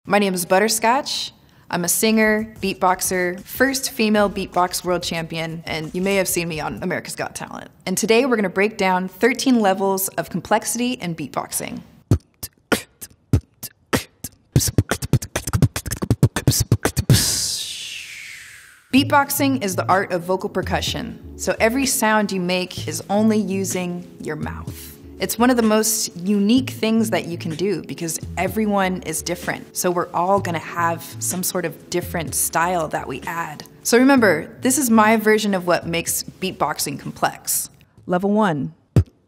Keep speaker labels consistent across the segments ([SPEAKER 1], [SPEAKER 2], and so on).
[SPEAKER 1] My name is Butterscotch. I'm a singer, beatboxer, first female beatbox world champion, and you may have seen me on America's Got Talent. And today we're gonna break down 13 levels of complexity in beatboxing. Beatboxing is the art of vocal percussion, so every sound you make is only using your mouth. It's one of the most unique things that you can do because everyone is different, so we're all gonna have some sort of different style that we add. So remember, this is my version of what makes beatboxing complex. Level 1,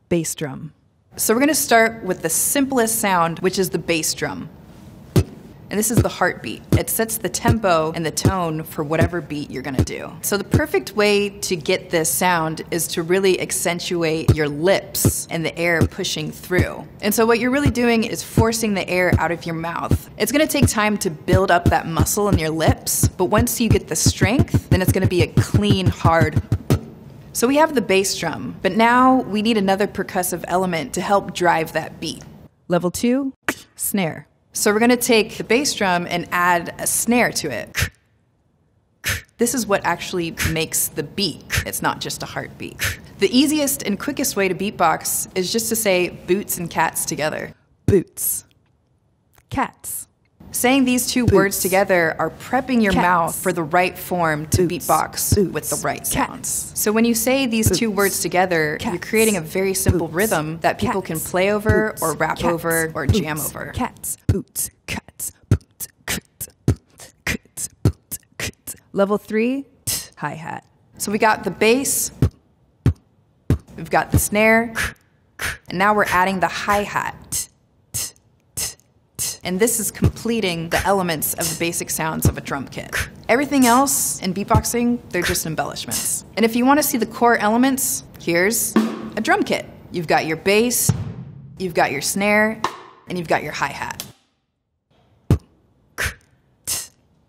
[SPEAKER 1] bass drum. So we're gonna start with the simplest sound, which is the bass drum. And this is the heartbeat. It sets the tempo and the tone for whatever beat you're gonna do. So the perfect way to get this sound is to really accentuate your lips and the air pushing through. And so what you're really doing is forcing the air out of your mouth. It's gonna take time to build up that muscle in your lips, but once you get the strength, then it's gonna be a clean, hard. So we have the bass drum, but now we need another percussive element to help drive that beat. Level 2, snare. So we're gonna take the bass drum and add a snare to it. This is what actually makes the beat. It's not just a heartbeat. The easiest and quickest way to beatbox is just to say boots and cats together. Boots. Cats. Saying these two words together are prepping your mouth for the right form to beatbox with the right sounds. So when you say these two words together, you're creating a very simple rhythm that people can play over or rap over or jam over. Cats, boots, cats, boots, cats, boots, cats, boots, cats. Level 3, hi-hat. So we got the bass, we've got the snare, and now we're adding the hi-hat. And this is completing the elements of the basic sounds of a drum kit. Everything else in beatboxing, they're just embellishments. And if you want to see the core elements, here's a drum kit. You've got your bass, you've got your snare, and you've got your hi-hat.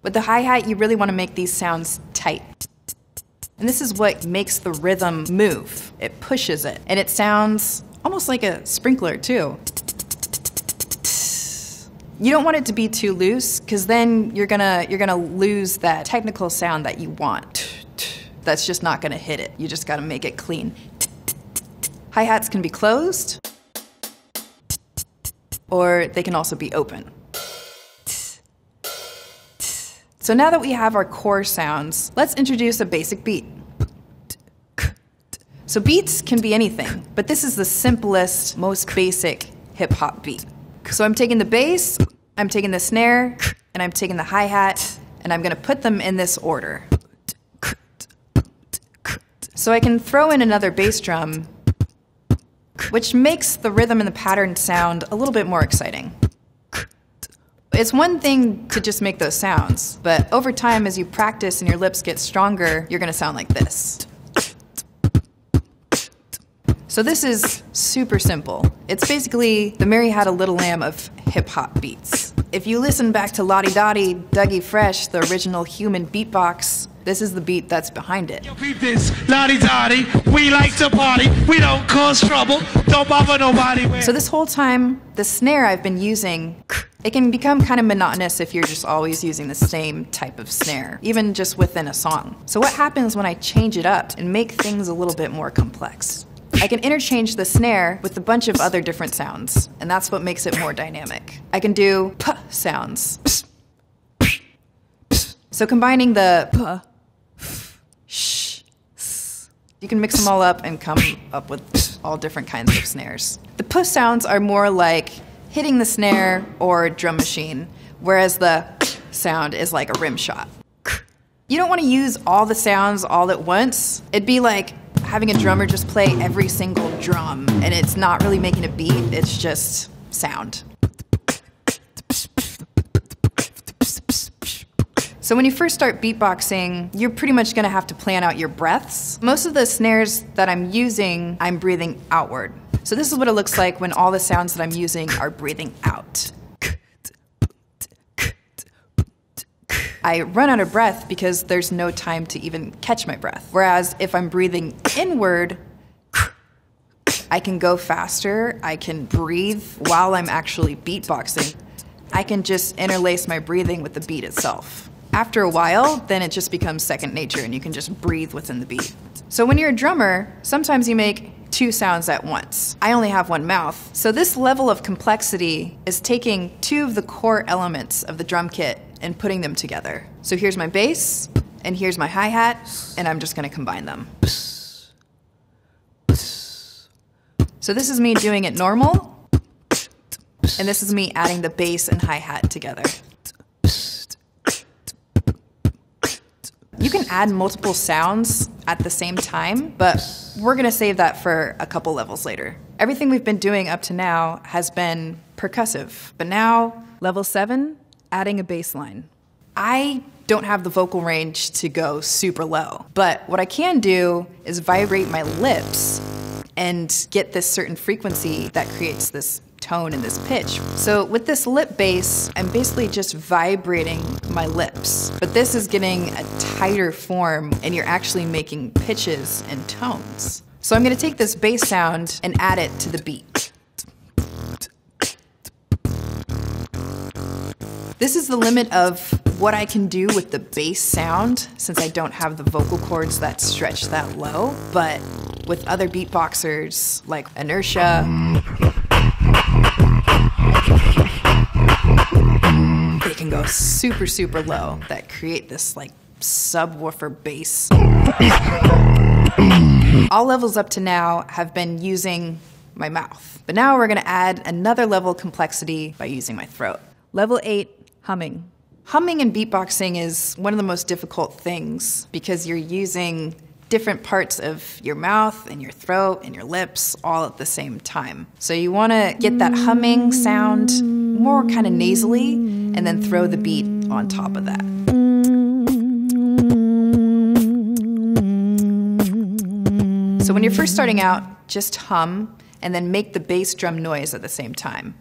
[SPEAKER 1] With the hi-hat, you really want to make these sounds tight. And this is what makes the rhythm move. It pushes it. And it sounds almost like a sprinkler, too. You don't want it to be too loose, because then you're gonna lose that technical sound that you want. That's just not gonna hit it. You just gotta make it clean. Hi-hats can be closed, or they can also be open. So now that we have our core sounds, let's introduce a basic beat. So beats can be anything, but this is the simplest, most basic hip-hop beat. So I'm taking the bass, I'm taking the snare, and I'm taking the hi-hat, and I'm gonna put them in this order. So I can throw in another bass drum, which makes the rhythm and the pattern sound a little bit more exciting. It's one thing to just make those sounds, but over time, as you practice and your lips get stronger, you're gonna sound like this. So this is super simple. It's basically the Mary Had a Little Lamb of hip-hop beats. If you listen back to Lottie Dottie, Dougie Fresh, the original human beatbox, this is the beat that's behind it.
[SPEAKER 2] Yo, beat this, Lottie Dottie, we like to party, we don't cause trouble, don't bother nobody.
[SPEAKER 1] So this whole time, the snare I've been using, it can become kind of monotonous if you're just always using the same type of snare, even just within a song. So what happens when I change it up and make things a little bit more complex? I can interchange the snare with a bunch of other different sounds, and that's what makes it more dynamic. I can do p sounds. So combining the p, f, sh, s, you can mix them all up and come up with all different kinds of snares. The p sounds are more like hitting the snare or drum machine, whereas the sound is like a rim shot. You don't want to use all the sounds all at once. It'd be like having a drummer just play every single drum, and it's not really making a beat, it's just sound. So when you first start beatboxing, you're pretty much gonna have to plan out your breaths. Most of the snares that I'm using, I'm breathing outward. So this is what it looks like when all the sounds that I'm using are breathing out. I run out of breath because there's no time to even catch my breath. Whereas if I'm breathing inward, I can go faster, I can breathe while I'm actually beatboxing. I can just interlace my breathing with the beat itself. After a while, then it just becomes second nature and you can just breathe within the beat. So when you're a drummer, sometimes you make 2 sounds at once. I only have 1 mouth. So this level of complexity is taking 2 of the core elements of the drum kit and putting them together. So here's my bass, and here's my hi-hat, and I'm just gonna combine them. So this is me doing it normal, and this is me adding the bass and hi-hat together. You can add multiple sounds at the same time, but we're gonna save that for a couple levels later. Everything we've been doing up to now has been percussive, but now, level 7, adding a bass line. I don't have the vocal range to go super low, but what I can do is vibrate my lips and get this certain frequency that creates this tone and this pitch. So with this lip bass, I'm basically just vibrating my lips. But this is getting a tighter form and you're actually making pitches and tones. So I'm gonna take this bass sound and add it to the beat. This is the limit of what I can do with the bass sound since I don't have the vocal cords that stretch that low. But with other beatboxers like Inertia, they can go super, super low that create this like subwoofer bass. All levels up to now have been using my mouth, but now we're gonna add another level of complexity by using my throat. Level 8, humming. Humming in beatboxing is one of the most difficult things because you're using different parts of your mouth and your throat and your lips all at the same time. So you want to get that humming sound more kind of nasally and then throw the beat on top of that. So when you're first starting out, just hum and then make the bass drum noise at the same time.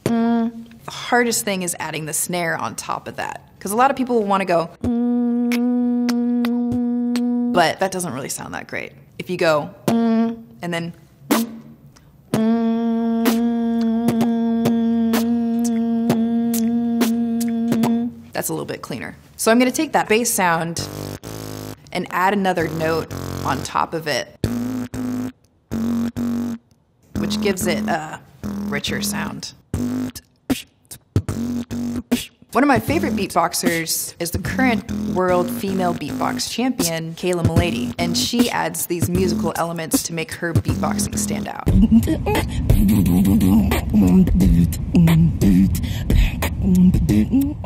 [SPEAKER 1] The hardest thing is adding the snare on top of that because a lot of people will want to go, but that doesn't really sound that great. If you go, and then, that's a little bit cleaner. So I'm gonna take that bass sound and add another note on top of it, which gives it a richer sound. One of my favorite beatboxers is the current world female beatbox champion, Kayla Milady, and she adds these musical elements to make her beatboxing stand out.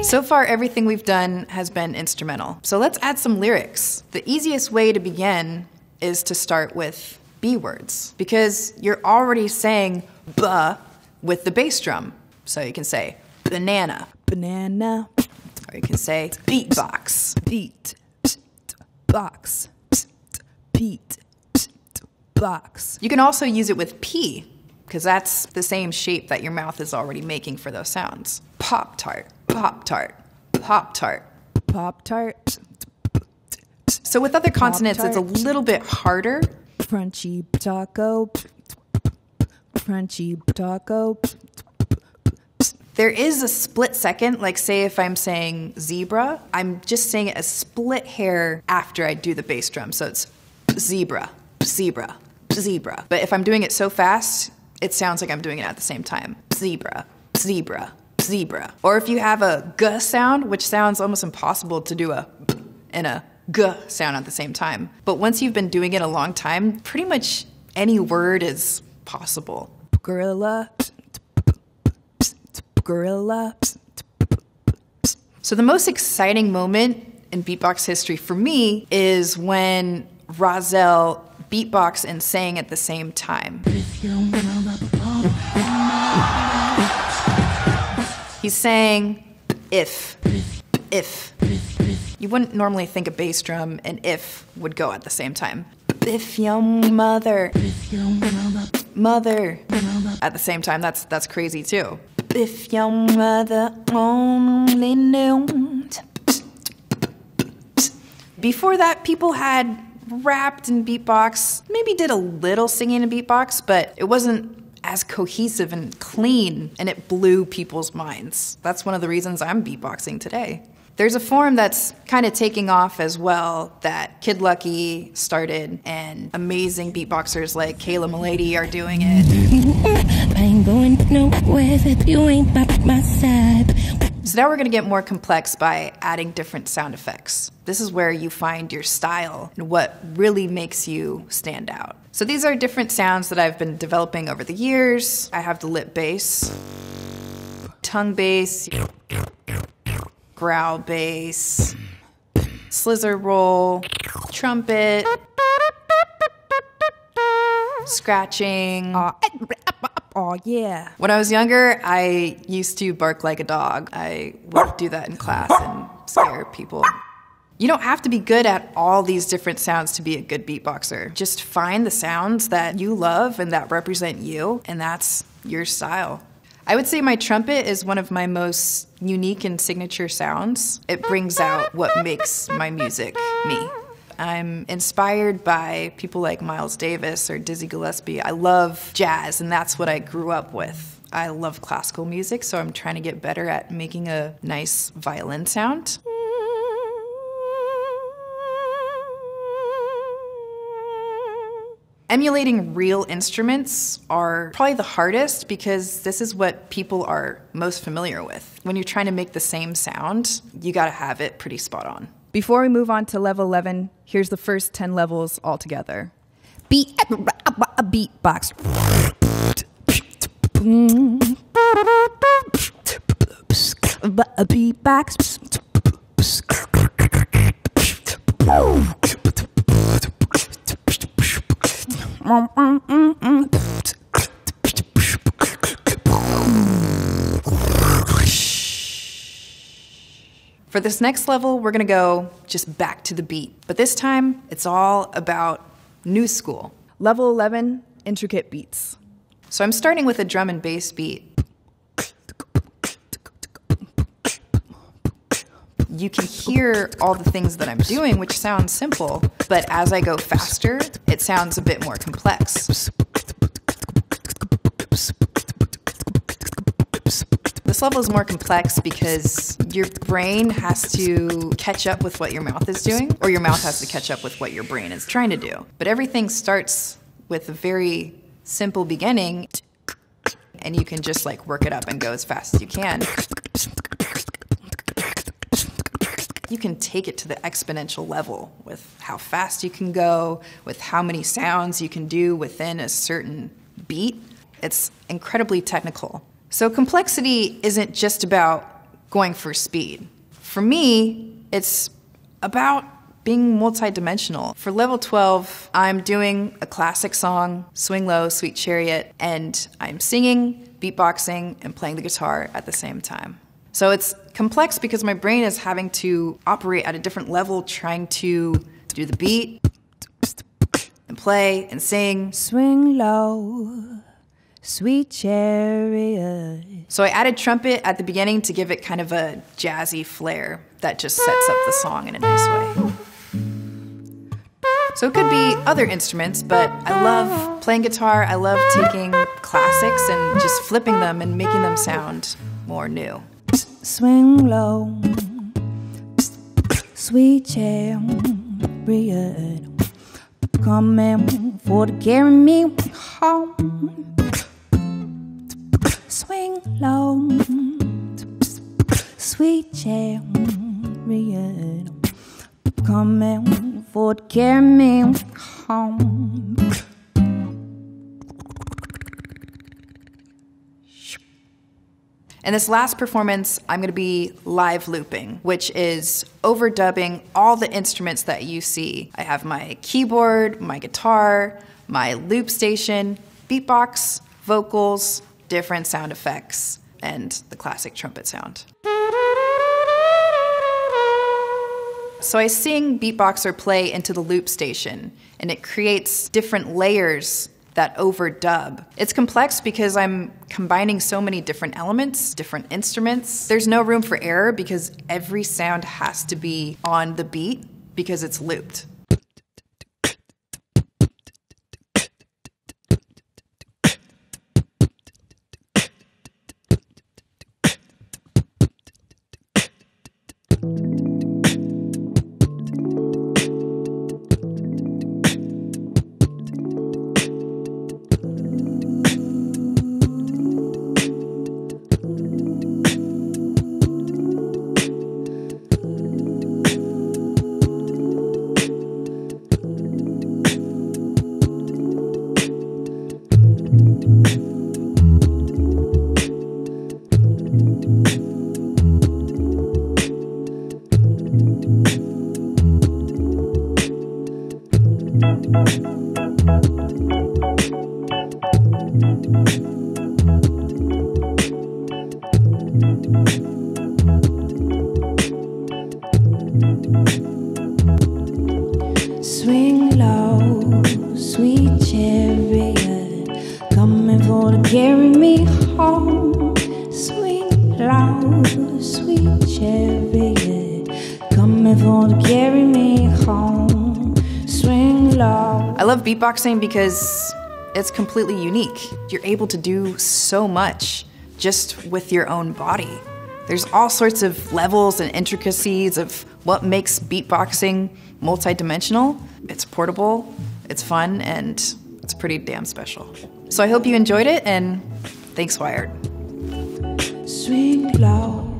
[SPEAKER 1] So far, everything we've done has been instrumental. So let's add some lyrics. The easiest way to begin is to start with B words, because you're already saying "ba" with the bass drum. So you can say banana, banana, or you can say beatbox, beat, box, beat, box. You can also use it with P, because that's the same shape that your mouth is already making for those sounds. Pop-tart, pop-tart, pop-tart, pop-tart. So with other consonants, it's a little bit harder. Crunchy taco, crunchy taco. There is a split second, like say if I'm saying zebra, I'm just saying it a split hair after I do the bass drum. So it's zebra, zebra, zebra. But if I'm doing it so fast, it sounds like I'm doing it at the same time. Zebra, zebra, zebra. Or if you have a g sound, which sounds almost impossible to do a b and a g sound at the same time. But once you've been doing it a long time, pretty much any word is possible. Gorilla, gorilla. So the most exciting moment in beatbox history for me is when Rahzel beatboxed and sang at the same time. He's saying if. You wouldn't normally think a bass drum and if would go at the same time. If your mother, mother, at the same time, that's crazy too. If your mother only knew. Before that, people had rapped in beatbox, maybe did a little singing in beatbox, but it wasn't as cohesive and clean, and it blew people's minds. That's one of the reasons I'm beatboxing today. There's a form that's kind of taking off as well that Kid Lucky started, and amazing beatboxers like Kayla Milady are doing it.
[SPEAKER 3] I ain't going nowhere if you ain't by my side.
[SPEAKER 1] So now we're going to get more complex by adding different sound effects. This is where you find your style and what really makes you stand out. So these are different sounds that I've been developing over the years. I have the lip bass, tongue bass, growl bass, slither roll, trumpet, scratching. Oh yeah. When I was younger, I used to bark like a dog. I would do that in class and scare people. You don't have to be good at all these different sounds to be a good beatboxer. Just find the sounds that you love and that represent you, and that's your style. I would say my trumpet is one of my most unique and signature sounds. It brings out what makes my music me. I'm inspired by people like Miles Davis or Dizzy Gillespie. I love jazz, and that's what I grew up with. I love classical music, so I'm trying to get better at making a nice violin sound. Emulating real instruments are probably the hardest because this is what people are most familiar with. When you're trying to make the same sound, you gotta have it pretty spot on. Before we move on to level 11, here's the first 10 levels all together. Beatbox. Beatbox. For this next level, we're gonna go just back to the beat. But this time, it's all about new school. Level 11, intricate beats. So I'm starting with a drum and bass beat. You can hear all the things that I'm doing, which sounds simple, but as I go faster, it sounds a bit more complex. This level is more complex because your brain has to catch up with what your mouth is doing, or your mouth has to catch up with what your brain is trying to do. But everything starts with a very simple beginning, and you can just like work it up and go as fast as you can. You can take it to the exponential level with how fast you can go, with how many sounds you can do within a certain beat. It's incredibly technical. So complexity isn't just about going for speed. For me, it's about being multidimensional. For level 12, I'm doing a classic song, Swing Low, Sweet Chariot, and I'm singing, beatboxing, and playing the guitar at the same time. So it's complex because my brain is having to operate at a different level, trying to do the beat, and play, and sing. Swing low, sweet chariot. So I added trumpet at the beginning to give it kind of a jazzy flair that just sets up the song in a nice way. So it could be other instruments, but I love playing guitar. I love taking classics and just flipping them and making them sound more new. Swing low, sweet chariot, coming for to carry me home. Swing low, sweet chariot, coming for to carry me home. In this last performance, I'm going to be live looping, which is overdubbing all the instruments that you see. I have my keyboard, my guitar, my loop station, beatbox, vocals, different sound effects, and the classic trumpet sound. So I sing, beatbox, or play into the loop station, and it creates different layers that overdub. It's complex because I'm combining so many different elements, different instruments. There's no room for error because every sound has to be on the beat because it's looped.
[SPEAKER 3] Swing low, sweet chariot, coming for to carry me home. Swing low, sweet chariot, coming for to carry me home. Swing low.
[SPEAKER 1] I love beatboxing because it's completely unique. You're able to do so much just with your own body. There's all sorts of levels and intricacies of what makes beatboxing multidimensional. It's portable, it's fun, and it's pretty damn special. So I hope you enjoyed it, and thanks, Wired.
[SPEAKER 3] Swing low.